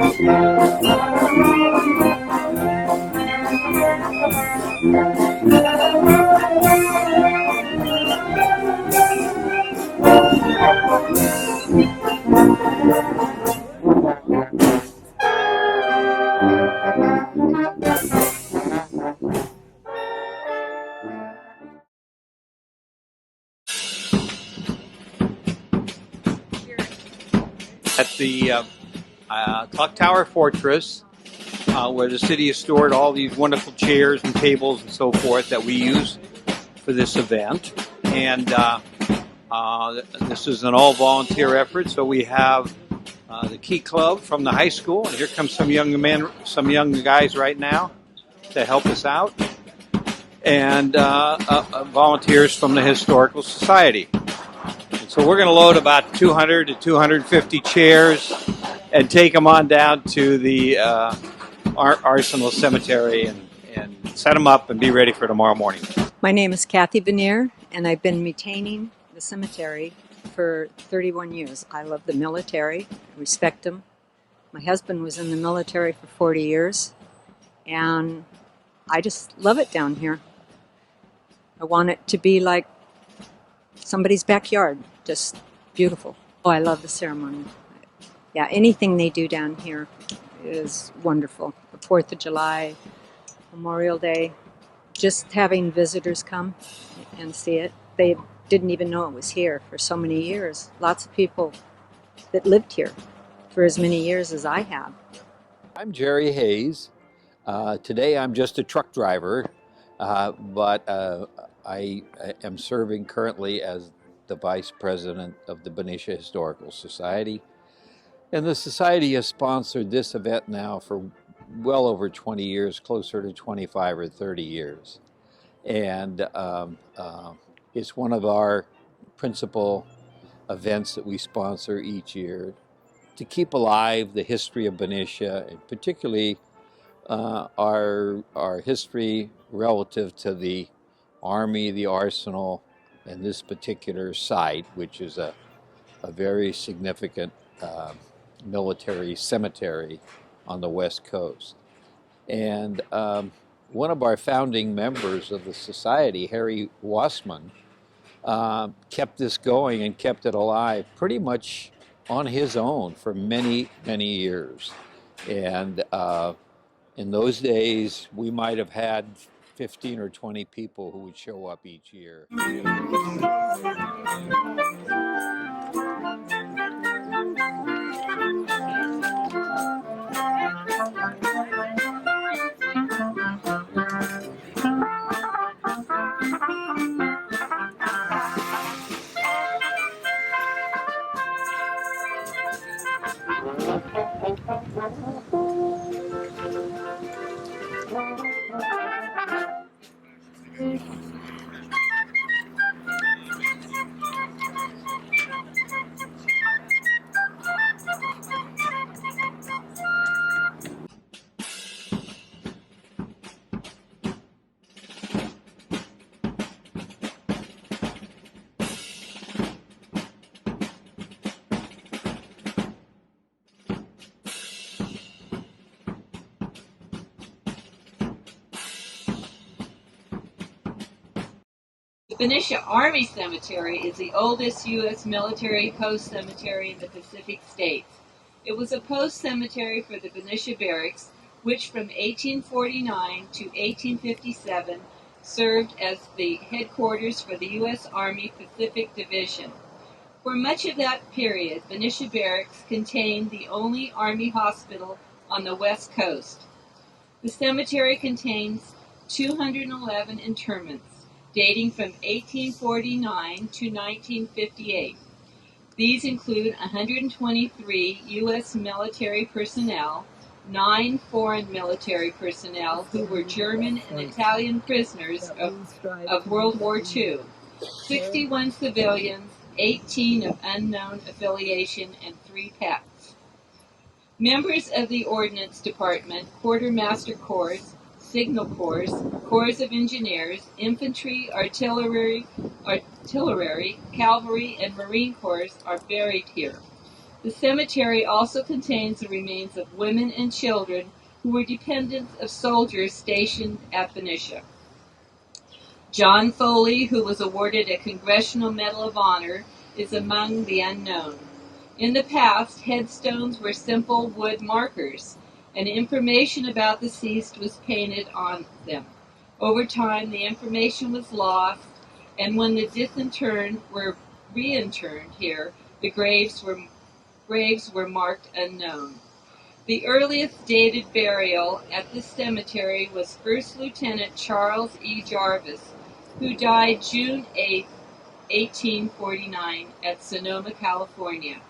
At the Clock Tower Fortress, where the city has stored all these wonderful chairs and tables and so forth that we use for this event. And this is an all-volunteer effort, so we have the Key Club from the high school, and here comes some young guys right now to help us out, and volunteers from the Historical Society. So we're going to load about 200 to 250 chairs and take them on down to the Arsenal Cemetery and set them up and be ready for tomorrow morning. My name is Kathy Vanier, and I've been maintaining the cemetery for 31 years. I love the military, respect them. My husband was in the military for 40 years, and I just love it down here. I want it to be like somebody's backyard, just beautiful. Oh, I love the ceremony. Yeah, anything they do down here is wonderful. The 4th of July, Memorial Day, just having visitors come and see it. They didn't even know it was here for so many years. Lots of people that lived here for as many years as I have. I'm Jerry Hayes. Today I'm just a truck driver, but I am serving currently as the Vice President of the Benicia Historical Society. And the Society has sponsored this event now for well over 20 years, closer to 25 or 30 years. And it's one of our principal events that we sponsor each year to keep alive the history of Benicia, and particularly our history relative to the Army, the Arsenal, and this particular site, which is a very significant military cemetery on the West Coast. And one of our founding members of the society, Harry Wassman, kept this going and kept it alive pretty much on his own for many, many years. And in those days, we might have had 15 or 20 people who would show up each year. The Benicia Army Cemetery is the oldest U.S. military post cemetery in the Pacific States. It was a post cemetery for the Benicia Barracks, which from 1849 to 1857 served as the headquarters for the U.S. Army Pacific Division. For much of that period, Benicia Barracks contained the only Army hospital on the West Coast. The cemetery contains 211 interments, dating from 1849 to 1958. These include 123 U.S. military personnel, 9 foreign military personnel who were German and Italian prisoners of World War II, 61 civilians, 18 of unknown affiliation, and 3 pets. Members of the Ordnance Department, Quartermaster Corps, Signal Corps, Corps of Engineers, Infantry, Artillery, Cavalry, and Marine Corps are buried here. The cemetery also contains the remains of women and children who were dependents of soldiers stationed at Benicia. John Foley, who was awarded a Congressional Medal of Honor, is among the unknown. In the past, headstones were simple wood markers, and information about the deceased was painted on them. Over time, the information was lost, and when the disinterred were reinterred here, the graves were marked unknown. The earliest dated burial at this cemetery was First Lieutenant Charles E. Jarvis, who died June 8, 1849, at Sonoma, California.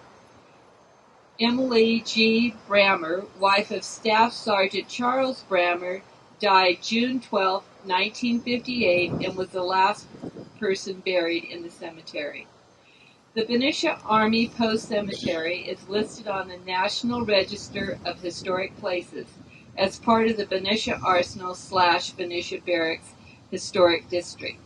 Emily G. Brammer, wife of Staff Sergeant Charles Brammer, died June 12, 1958, and was the last person buried in the cemetery. The Benicia Army Post Cemetery is listed on the National Register of Historic Places as part of the Benicia Arsenal / Benicia Barracks Historic District.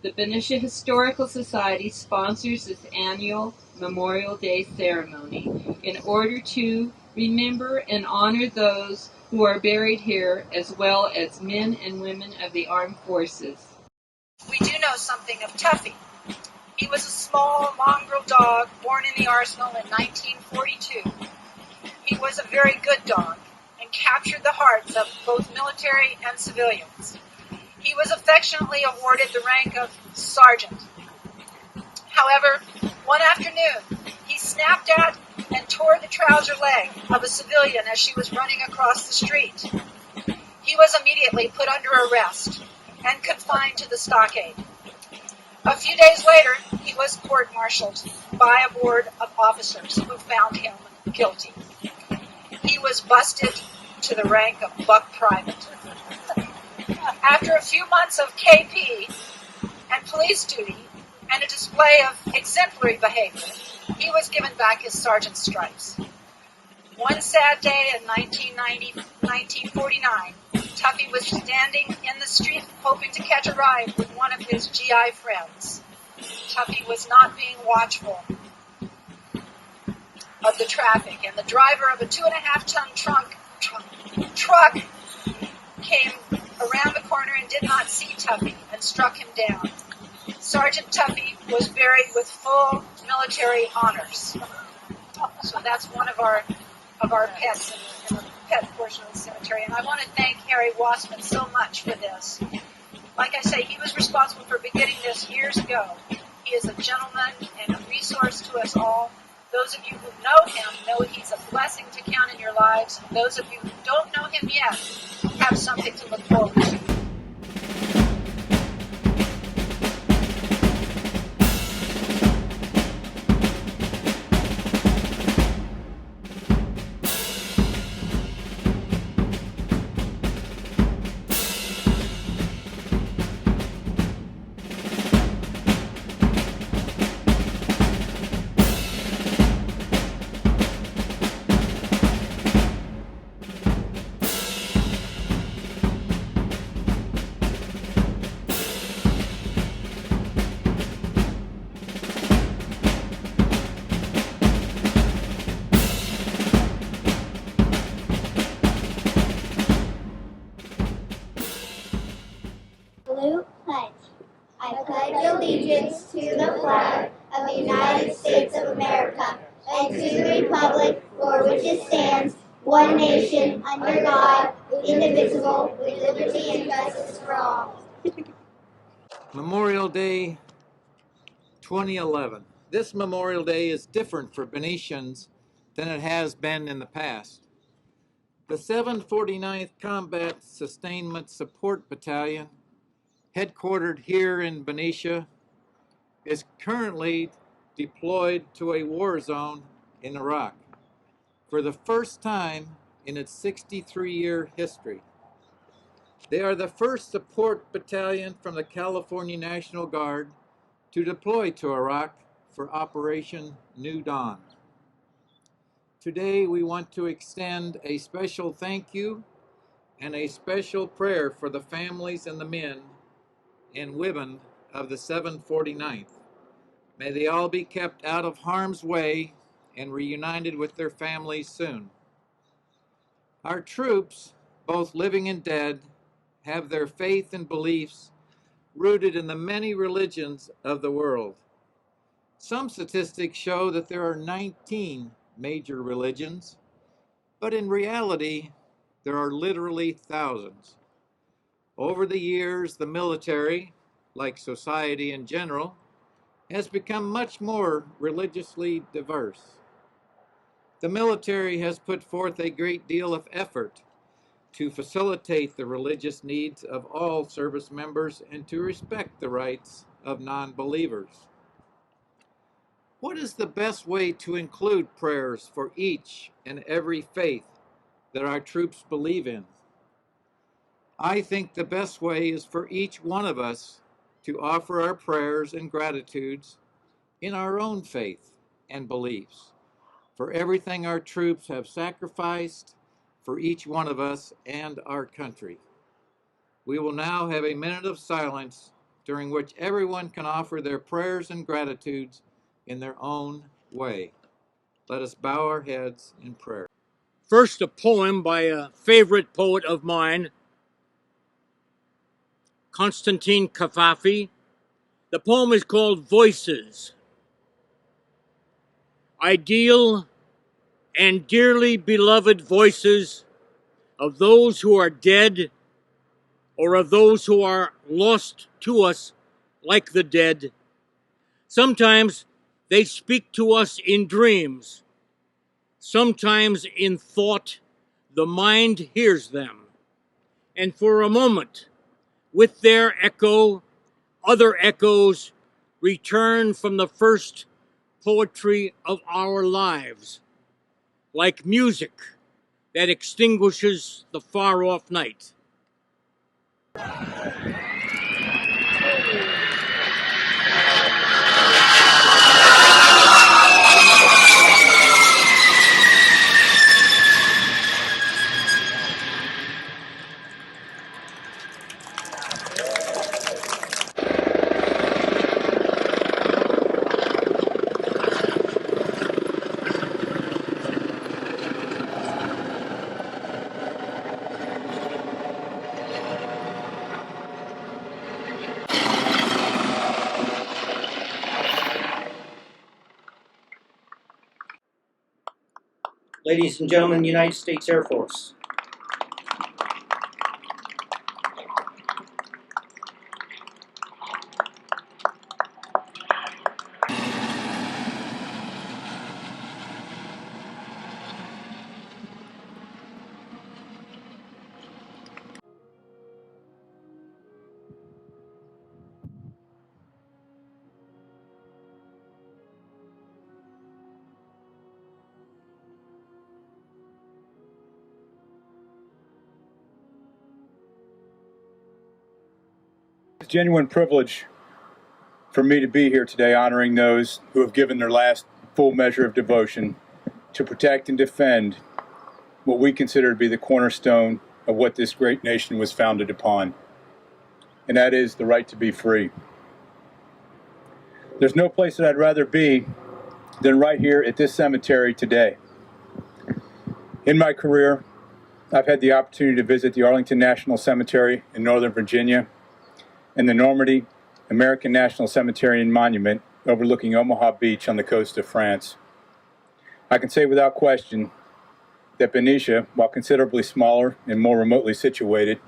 The Benicia Historical Society sponsors this annual Memorial Day ceremony in order to remember and honor those who are buried here, as well as men and women of the armed forces. We do know something of Tuffy. He was a small mongrel dog born in the Arsenal in 1942. He was a very good dog and captured the hearts of both military and civilians. He was affectionately awarded the rank of sergeant. However, one afternoon, he snapped at and tore the trouser leg of a civilian as she was running across the street. He was immediately put under arrest and confined to the stockade. A few days later, he was court-martialed by a board of officers who found him guilty. He was busted to the rank of buck private. After a few months of KP and police duty and a display of exemplary behavior, he was given back his sergeant's stripes. One sad day in 1949, Tuffy was standing in the street hoping to catch a ride with one of his GI friends. Tuffy was not being watchful of the traffic, and the driver of a 2.5-ton truck came around the corner and did not see Tuffy and struck him down. Sergeant Tuffy was buried with full military honors. So that's one of our pets in the pet portion of the cemetery. And I want to thank Harry Wassman so much for this. Like I say, he was responsible for beginning this years ago. He is a gentleman and a resource to us all. Those of you who know him know he's a blessing to count in your lives. And those of you who don't know him yet have something to look forward to. Blue pledge. I pledge allegiance to the flag of the United States of America and to the republic for which it stands, one nation, under God, indivisible, with liberty and justice for all. Memorial Day 2011. This Memorial Day is different for Benicians than it has been in the past. The 749th Combat Sustainment Support Battalion, headquartered here in Benicia, is currently deployed to a war zone in Iraq for the first time in its 63-year history. They are the first support battalion from the California National Guard to deploy to Iraq for Operation New Dawn. Today we want to extend a special thank you and a special prayer for the families and the men and women of the 749th. May they all be kept out of harm's way and reunited with their families soon. Our troops, both living and dead, have their faith and beliefs rooted in the many religions of the world. Some statistics show that there are 19 major religions, but in reality, there are literally thousands. Over the years, the military, like society in general, has become much more religiously diverse. The military has put forth a great deal of effort to facilitate the religious needs of all service members and to respect the rights of non-believers. What is the best way to include prayers for each and every faith that our troops believe in? I think the best way is for each one of us to offer our prayers and gratitudes in our own faith and beliefs for everything our troops have sacrificed for each one of us and our country. We will now have a minute of silence during which everyone can offer their prayers and gratitudes in their own way. Let us bow our heads in prayer. First, a poem by a favorite poet of mine, Constantine Kafafi. The poem is called Voices. Ideal and dearly beloved voices of those who are dead or of those who are lost to us like the dead. Sometimes they speak to us in dreams. Sometimes in thought, the mind hears them. And for a moment, with their echo, other echoes return from the first poetry of our lives, like music that extinguishes the far-off night. Ladies and gentlemen, United States Air Force. It's a genuine privilege for me to be here today honoring those who have given their last full measure of devotion to protect and defend what we consider to be the cornerstone of what this great nation was founded upon, and that is the right to be free. There's no place that I'd rather be than right here at this cemetery today. In my career, I've had the opportunity to visit the Arlington National Cemetery in Northern Virginia and the Normandy American National Cemetery and Monument overlooking Omaha Beach on the coast of France. I can say without question that Benicia, while considerably smaller and more remotely situated,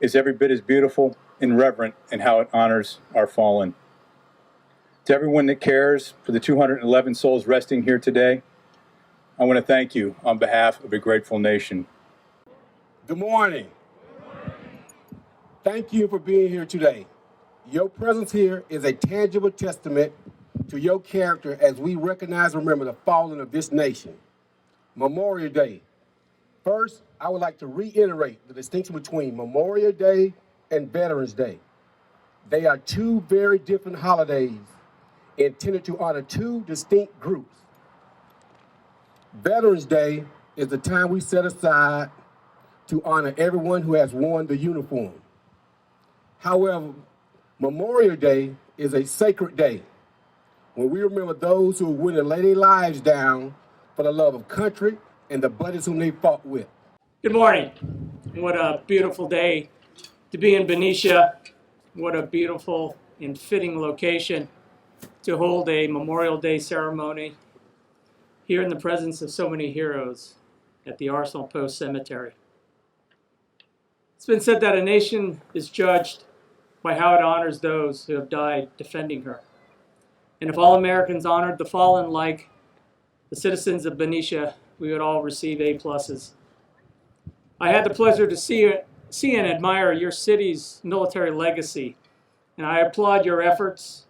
is every bit as beautiful and reverent in how it honors our fallen. To everyone that cares for the 211 souls resting here today, I want to thank you on behalf of a grateful nation. Good morning. Thank you for being here today. Your presence here is a tangible testament to your character as we recognize and remember the fallen of this nation. Memorial Day. First, I would like to reiterate the distinction between Memorial Day and Veterans Day. They are two very different holidays intended to honor two distinct groups. Veterans Day is the time we set aside to honor everyone who has worn the uniform. However, Memorial Day is a sacred day when we remember those who are willing to lay their lives down for the love of country and the buddies whom they fought with. Good morning. What a beautiful day to be in Benicia. What a beautiful and fitting location to hold a Memorial Day ceremony here in the presence of so many heroes at the Arsenal Post Cemetery. It's been said that a nation is judged by how it honors those who have died defending her. And if all Americans honored the fallen like the citizens of Benicia, we would all receive A+. I had the pleasure to see and admire your city's military legacy, and I applaud your efforts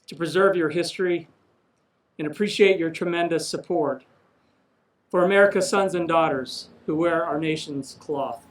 to preserve your history and appreciate your tremendous support for America's sons and daughters who wear our nation's cloth.